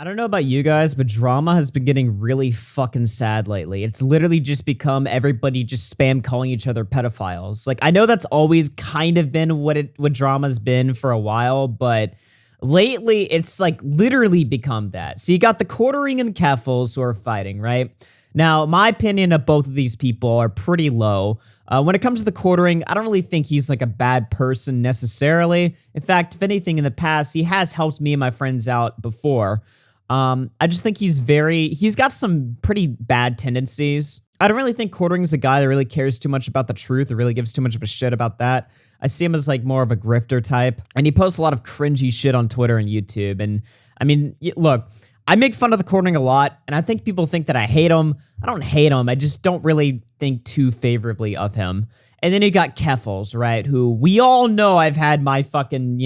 I don't know about you guys, but drama has been getting really fucking sad lately. It's literally just become everybody just spam calling each other pedophiles. Like, I know that's always kind of been what drama's been for a while, but lately it's like literally become that. So you got the quartering and Keffals who are fighting, right? Now, my opinion of both of these people are pretty low. When it comes to the quartering, I don't really think he's like a bad person necessarily. In fact, if anything, in the past, he has helped me and my friends out before. I just think he's got some pretty bad tendencies. I don't really think quartering's a guy that really cares too much about the truth or really gives too much of a shit about that. I see him as like more of a grifter type, and he posts a lot of cringy shit on Twitter and YouTube. And I mean, look, I make fun of the quartering a lot, and I think people think that I hate him. I don't hate him. I just don't really think too favorably of him. And then you got Keffals, right? Who we all know I've had my fucking,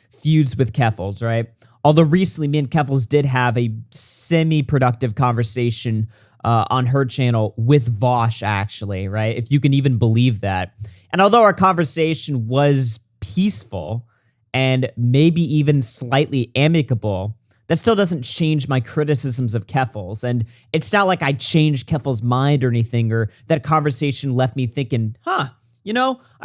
feuds with Keffals, right? Although recently me and Keffals did have a semi-productive conversation on her channel with Vosh, actually, right? If you can even believe that. And although our conversation was peaceful and maybe even slightly amicable, that still doesn't change my criticisms of Keffals. And it's not like I changed Keffals' mind or anything, or that conversation left me thinking, I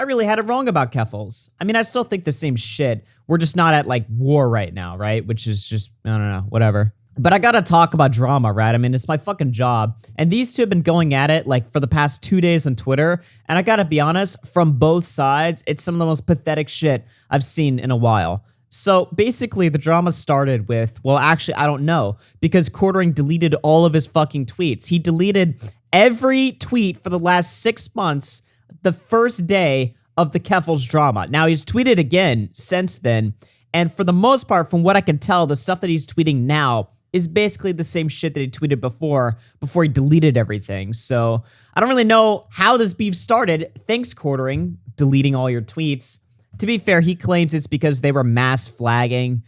really had it wrong about Keffals. I mean, I still think the same shit. We're just not at like war right now, right? Which is just, I don't know, whatever. But I gotta talk about drama, right? I mean, it's my fucking job. And these two have been going at it like for the past 2 days on Twitter. And I gotta be honest, from both sides, it's some of the most pathetic shit I've seen in a while. So basically, the drama started with, well, actually, I don't know, because Quartering deleted all of his fucking tweets. He deleted every tweet for the last 6 months, the first day of the Keffals drama. Now, he's tweeted again since then, and for the most part, from what I can tell, the stuff that he's tweeting now is basically the same shit that he tweeted before he deleted everything. So I don't really know how this beef started. Thanks, Quartering, deleting all your tweets. To be fair, he claims it's because they were mass flagging.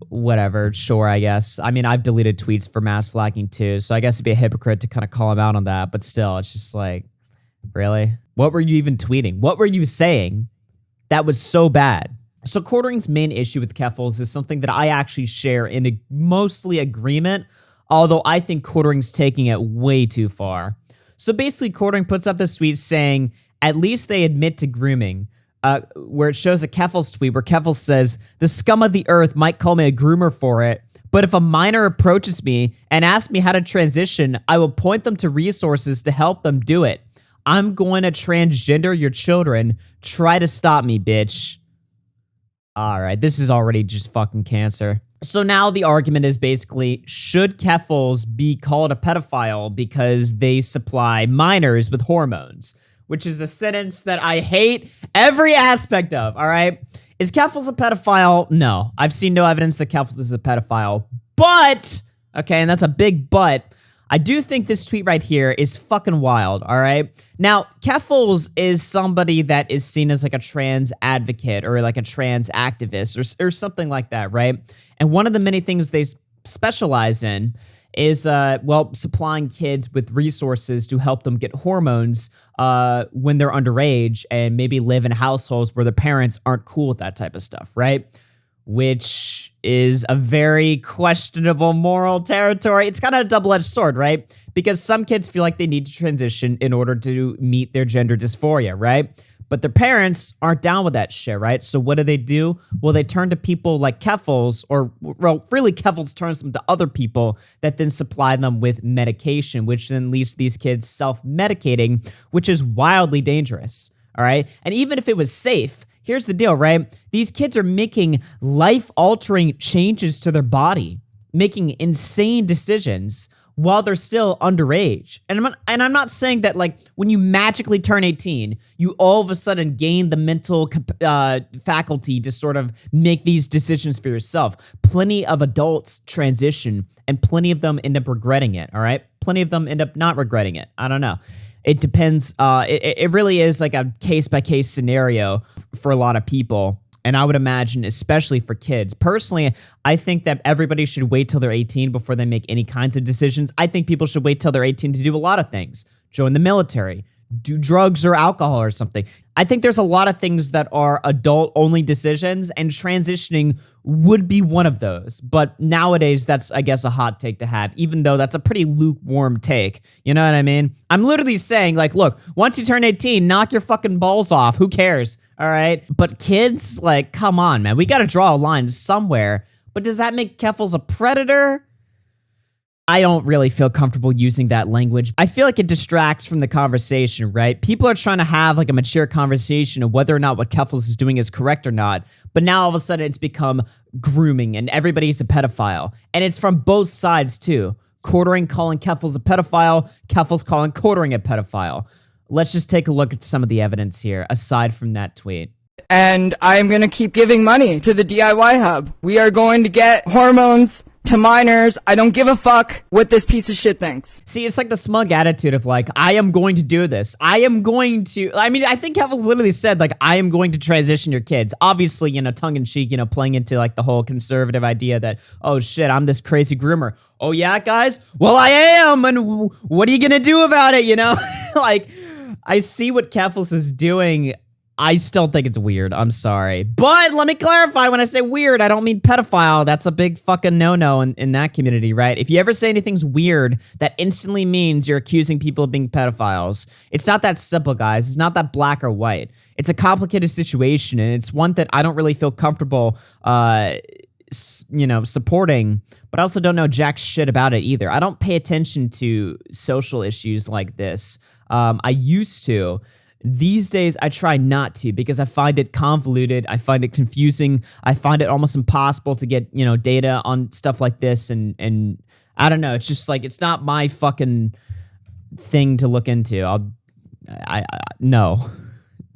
Whatever, sure, I guess. I mean, I've deleted tweets for mass flagging too, so I guess it'd be a hypocrite to kind of call him out on that, but still, it's just like, really? What were you even tweeting? What were you saying that was so bad? So Quartering's main issue with Keffals is something that I actually share in a mostly agreement, although I think Quartering's taking it way too far. So basically, Quartering puts up this tweet saying, at least they admit to grooming, where it shows a Keffals tweet where Keffals says, the scum of the earth might call me a groomer for it, but if a minor approaches me and asks me how to transition, I will point them to resources to help them do it. I'm going to transgender your children. Try to stop me, bitch. All right, this is already just fucking cancer. So now the argument is basically, should Keffals be called a pedophile because they supply minors with hormones? Which is a sentence that I hate every aspect of, all right? Is Keffals a pedophile? No. I've seen no evidence that Keffals is a pedophile. But, okay, and that's a big but, I do think this tweet right here is fucking wild, all right? Now, Keffals is somebody that is seen as like a trans advocate or like a trans activist or something like that, right? And one of the many things they specialize in is, supplying kids with resources to help them get hormones when they're underage and maybe live in households where their parents aren't cool with that type of stuff, right? Which is a very questionable moral territory. It's kind of a double-edged sword, right? Because some kids feel like they need to transition in order to meet their gender dysphoria, right? But their parents aren't down with that shit, right? So what do? Well, they turn to people like Keffals, or well, really Keffals turns them to other people that then supply them with medication, which then leads to these kids self-medicating, which is wildly dangerous, all right? And even if it was safe, here's the deal, right? These kids are making life-altering changes to their body, making insane decisions while they're still underage. And I'm not saying that, like, when you magically turn 18, you all of a sudden gain the mental faculty to sort of make these decisions for yourself. Plenty of adults transition, and plenty of them end up regretting it, all right? Plenty of them end up not regretting it. I don't know. It depends. It really is like a case-by-case scenario for a lot of people. And I would imagine, especially for kids. Personally, I think that everybody should wait till they're 18 before they make any kinds of decisions. I think people should wait till they're 18 to do a lot of things. Join the military, do drugs or alcohol or something. I think there's a lot of things that are adult-only decisions, and transitioning would be one of those. But nowadays, that's, I guess, a hot take to have, even though that's a pretty lukewarm take. You know what I mean? I'm literally saying, like, look, once you turn 18, knock your fucking balls off. Who cares? All right? But kids, like, come on, man. We got to draw a line somewhere. But does that make Keffals a predator? I don't really feel comfortable using that language. I feel like it distracts from the conversation, right? People are trying to have like a mature conversation of whether or not what Keffals is doing is correct or not. But now all of a sudden it's become grooming and everybody's a pedophile. And it's from both sides too. Quartering calling Keffals a pedophile, Keffals calling Quartering a pedophile. Let's just take a look at some of the evidence here, aside from that tweet. And I'm going to keep giving money to the DIY Hub. We are going to get hormones to minors. I don't give a fuck what this piece of shit thinks. See, it's like the smug attitude of like, I am going to do this. I am going to, I mean, I think Keffals literally said like, I am going to transition your kids. Obviously, you know, tongue in cheek, you know, playing into like the whole conservative idea that, oh shit, I'm this crazy groomer. Oh yeah, guys? Well, I am. And what are you going to do about it? You know, like I see what Keffals is doing. I still think it's weird. I'm sorry. But let me clarify, when I say weird, I don't mean pedophile. That's a big fucking no-no in that community, right? If you ever say anything's weird, that instantly means you're accusing people of being pedophiles. It's not that simple, guys. It's not that black or white. It's a complicated situation, and it's one that I don't really feel comfortable, you know, supporting, but I also don't know jack shit about it either. I don't pay attention to social issues like this. I used to. These days, I try not to because I find it convoluted. I find it confusing. I find it almost impossible to get, you know, data on stuff like this. And I don't know. It's just like, it's not my fucking thing to look into. No.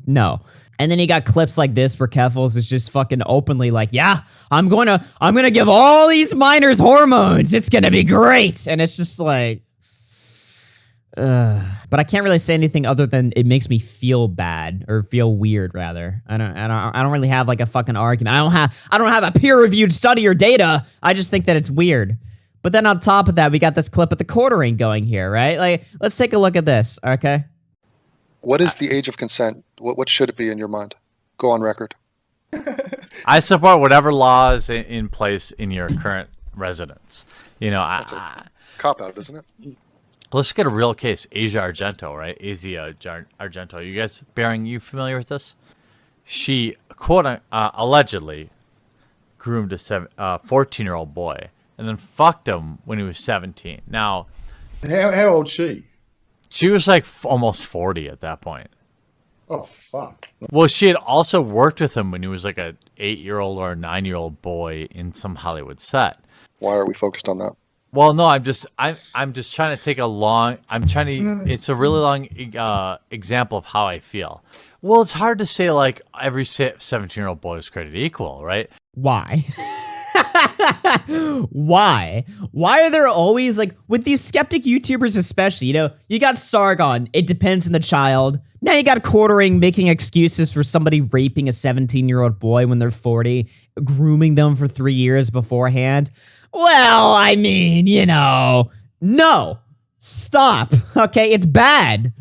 And then you got clips like this where Keffals is just fucking openly like, yeah, I'm gonna give all these minors hormones. It's gonna be great. And it's just like, but I can't really say anything other than it makes me feel bad or feel weird. Rather, I don't really have like a fucking argument. I don't have a peer-reviewed study or data. I just think that it's weird. But then on top of that, we got this clip of the quartering going here, right? Like, let's take a look at this. Okay. What is the age of consent? What should it be in your mind? Go on record. I support whatever law is in place in your current residence. You know, That's a cop-out, isn't it? Let's get a real case. Asia Argento, right? Asia Argento. You guys, Bearing, you familiar with this? She, allegedly groomed a 14-year-old boy and then fucked him when he was 17. Now, how old is she? She was like almost 40 at that point. Oh, fuck. Well, she had also worked with him when he was like a 8-year-old or a 9-year-old boy in some Hollywood set. Why are we focused on that? Well, no, I'm just trying to take a long. It's a really long example of how I feel. Well, it's hard to say like every 17-year-old boy is created equal, right? Why? Why? Why are there always like with these skeptic YouTubers especially? You know, you got Sargon. It depends on the child. Now you got Quartering making excuses for somebody raping a 17-year-old boy when they're 40, grooming them for 3 years beforehand. Well, I mean, you know, no, stop. Okay, it's bad.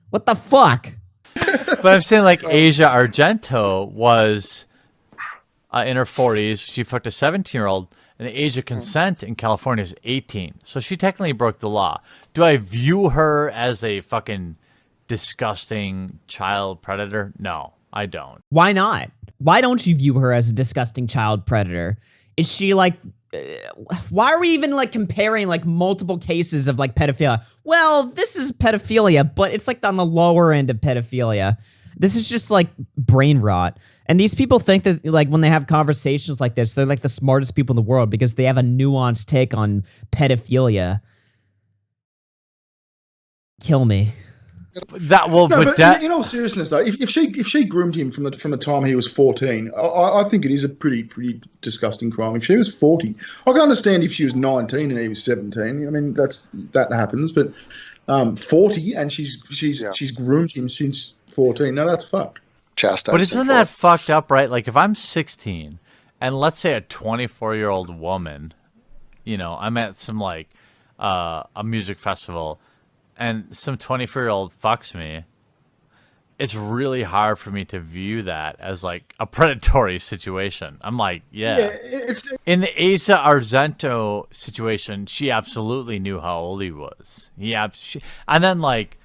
What the fuck? But I'm saying like Asia Argento was in her 40s. She fucked a 17-year-old, and the age of consent in California is 18. So she technically broke the law. Do I view her as a fucking disgusting child predator? No, I don't. Why not? Why don't you view her as a disgusting child predator? Is she like... why are we even like comparing like multiple cases of like pedophilia? Well, this is pedophilia, but it's like on the lower end of pedophilia. This is just like brain rot. And these people think that like when they have conversations like this, they're like the smartest people in the world because they have a nuanced take on pedophilia. Kill me. That will, no, but in all seriousness, though, if she groomed him from the time he was 14, I think it is a pretty disgusting crime. If she was 40, I can understand if she was 19 and he was 17. I mean, that happens. But 40 and she's groomed him since 14. No, that's fucked. Chastised. But isn't that fucked up, right? Like if I'm 16 and let's say a 24-year-old woman, you know, I'm at some like a music festival. And some 24-year-old fucks me, it's really hard for me to view that as like a predatory situation. I'm like, yeah. It's In the Asa Argento situation, she absolutely knew how old he was. And then like,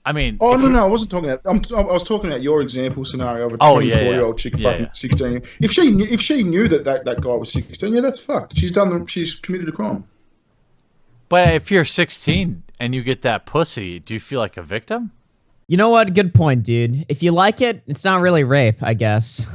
I mean, Oh no, I wasn't talking about. I was talking about your example scenario of a 24-year-old chick fucking 16. If she knew that guy was 16, yeah, that's fucked. She's committed a crime. But if you're 16 and you get that pussy, do you feel like a victim? You know what? Good point, dude. If you like it, it's not really rape, I guess.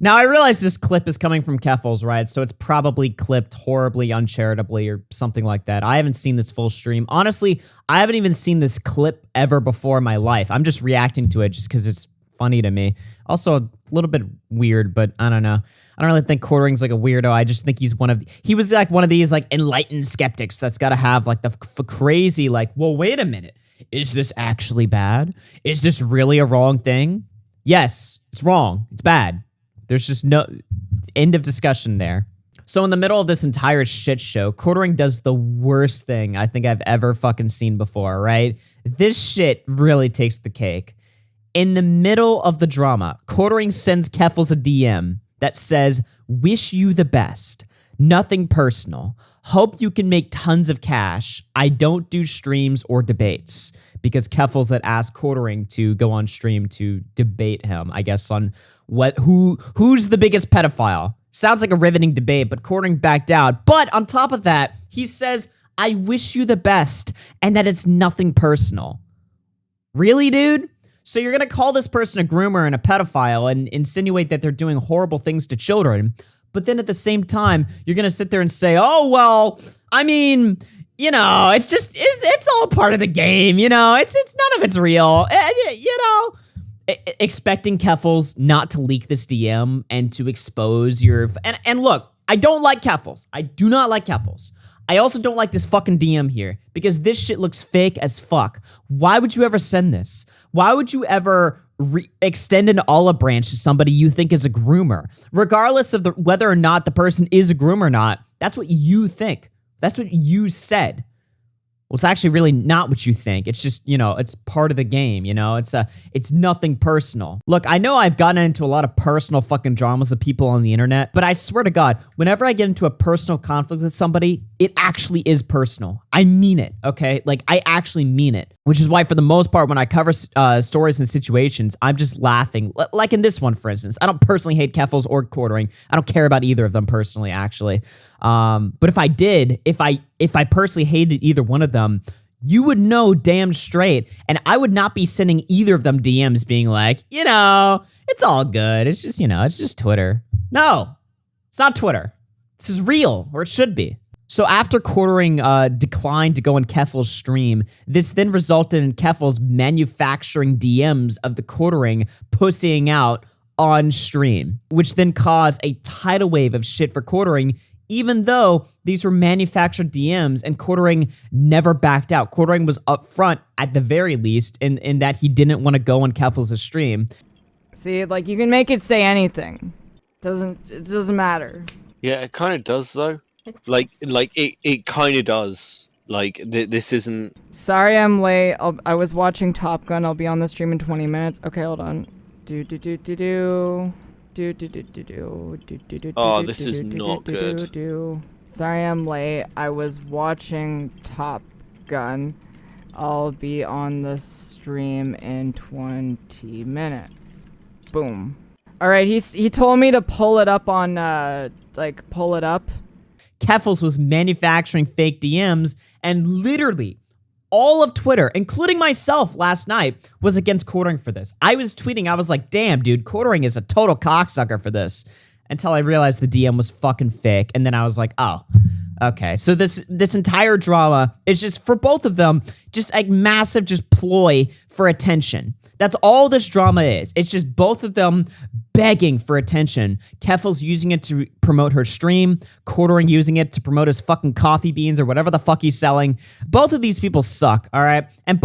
Now, I realize this clip is coming from Keffals, right? So it's probably clipped horribly, uncharitably, or something like that. I haven't seen this full stream. Honestly, I haven't even seen this clip ever before in my life. I'm just reacting to it just because it's funny to me. Also, a little bit weird, but I don't know. I don't really think Quartering's like a weirdo. I just think he was like one of these like enlightened skeptics that's got to have like the crazy like, well, wait a minute. Is this actually bad? Is this really a wrong thing? Yes, it's wrong. It's bad. There's just no end of discussion there. So in the middle of this entire shit show, Quartering does the worst thing I think I've ever fucking seen before, right? This shit really takes the cake. In the middle of the drama, Quartering sends Keffals a DM that says, "Wish you the best. Nothing personal. Hope you can make tons of cash. I don't do streams or debates." Because Keffals had asked Quartering to go on stream to debate him, I guess, on who's the biggest pedophile. Sounds like a riveting debate, but Quartering backed out. But on top of that, he says, "I wish you the best, and that it's nothing personal." Really, dude? So you're gonna call this person a groomer and a pedophile and insinuate that they're doing horrible things to children, but then at the same time, you're gonna sit there and say, "Oh, well, I mean, you know, it's all part of the game, you know, it's none of it's real," you know, expecting Keffals not to leak this DM and to expose your, and look, I don't like Keffals. I do not like Keffals. I also don't like this fucking DM here because this shit looks fake as fuck. Why would you ever send this? Why would you ever extend an olive branch to somebody you think is a groomer? Regardless of whether or not the person is a groomer or not, that's what you think. That's what you said. Well, it's actually really not what you think. It's just, you know, it's part of the game, you know? It's nothing personal. Look, I know I've gotten into a lot of personal fucking dramas with people on the internet, but I swear to God, whenever I get into a personal conflict with somebody, it actually is personal. I mean it, okay? Like, I actually mean it. Which is why, for the most part, when I cover stories and situations, I'm just laughing. Like in this one, for instance. I don't personally hate Keffals or Quartering. I don't care about either of them personally, actually. But if I did, if I personally hated either one of them, you would know damn straight, and I would not be sending either of them DMs being like, you know, it's all good. It's just, you know, it's just Twitter. No, it's not Twitter. This is real, or it should be. So after Quartering declined to go on Keffals' stream, this then resulted in Keffals manufacturing DMs of the Quartering pussying out on stream, which then caused a tidal wave of shit for Quartering, even though these were manufactured DMs and Quartering never backed out. Quartering was upfront, at the very least, in that he didn't want to go on Keffals' stream. See, like, you can make it say anything. It doesn't matter. Yeah, it kind of does, though. Like it kind of does. Like, this isn't... Sorry I'm late. I was watching Top Gun. I'll be on the stream in 20 minutes. Okay, hold on. Oh, this is not good. Sorry I'm late. I was watching Top Gun. I'll be on the stream in 20 minutes. Boom. Alright, he told me to pull it up on, pull it up. Keffals was manufacturing fake DMs, and literally all of Twitter, including myself last night, was against Quartering for this. I was tweeting, I was like, damn, dude, Quartering is a total cocksucker for this. Until I realized the DM was fucking fake, and then I was like, oh, okay. So this entire drama is just, for both of them, just a massive just ploy for attention. That's all this drama is. It's just both of them begging for attention. Keffals using it to promote her stream, Quartering using it to promote his fucking coffee beans or whatever the fuck he's selling. Both of these people suck, all right? And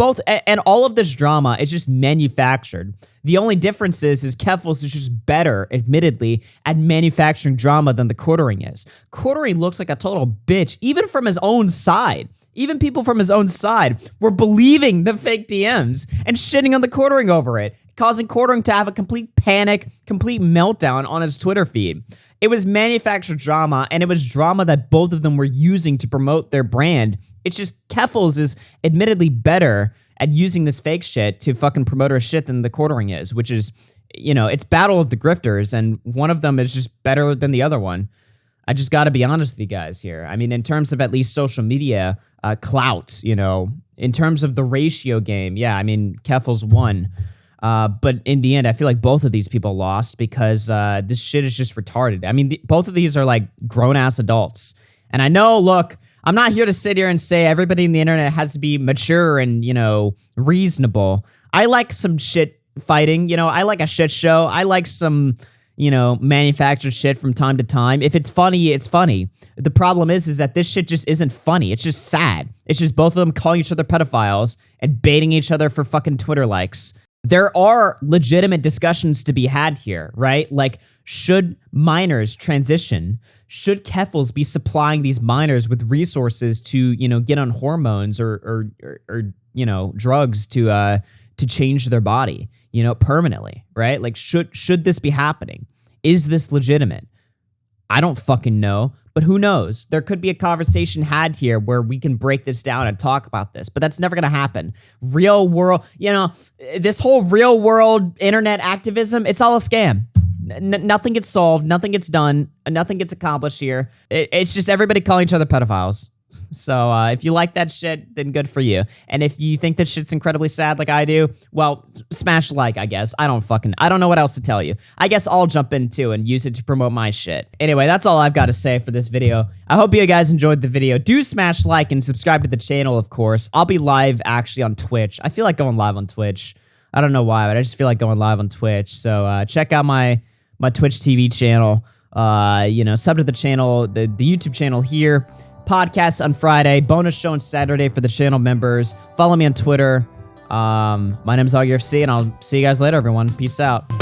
all of this drama is just manufactured. The only difference is Keffals is just better, admittedly, at manufacturing drama than the Quartering is. Quartering looks like a total bitch, even from his own side. Even people from his own side were believing the fake DMs and shitting on the Quartering over it, causing Quartering to have a complete panic, complete meltdown on his Twitter feed. It was manufactured drama, and it was drama that both of them were using to promote their brand. It's just Keffals is admittedly better at using this fake shit to fucking promote her shit than the Quartering is, which is, you know, it's battle of the grifters, and one of them is just better than the other one. I just got to be honest with you guys here. I mean, in terms of at least social media clout, you know, in terms of the ratio game, yeah, I mean, Keffals won. But in the end, I feel like both of these people lost because this shit is just retarded. I mean, both of these are like grown-ass adults. And I know, look, I'm not here to sit here and say everybody in the internet has to be mature and, you know, reasonable. I like some shit fighting. You know, I like a shit show. I like some, you know, manufactured shit from time to time. If it's funny, it's funny. The problem is that this shit just isn't funny. It's just sad. It's just both of them calling each other pedophiles and baiting each other for fucking Twitter likes. There are legitimate discussions to be had here, right? Like, should minors transition? Should Keffals be supplying these minors with resources to, you know, get on hormones or you know, drugs to change their body, you know, permanently, right? Like, should this be happening? Is this legitimate? I don't fucking know, but who knows? There could be a conversation had here where we can break this down and talk about this, but that's never going to happen. Real world, you know, this whole real world internet activism, it's all a scam. Nothing gets solved, nothing gets done, nothing gets accomplished here. It's just everybody calling each other pedophiles. So if you like that shit, then good for you. And if you think that shit's incredibly sad like I do, well, smash like, I guess. I don't know what else to tell you. I guess I'll jump in too and use it to promote my shit. Anyway, that's all I've got to say for this video. I hope you guys enjoyed the video. Do smash like and subscribe to the channel, of course. I'll be live actually on Twitch. I feel like going live on Twitch. I don't know why, but I just feel like going live on Twitch. So check out my Twitch TV channel. You know, sub to the channel, the YouTube channel here. Podcast on Friday, bonus show on Saturday for the channel members. Follow me on Twitter. My name is AugieRFC, and I'll see you guys later, everyone. Peace out.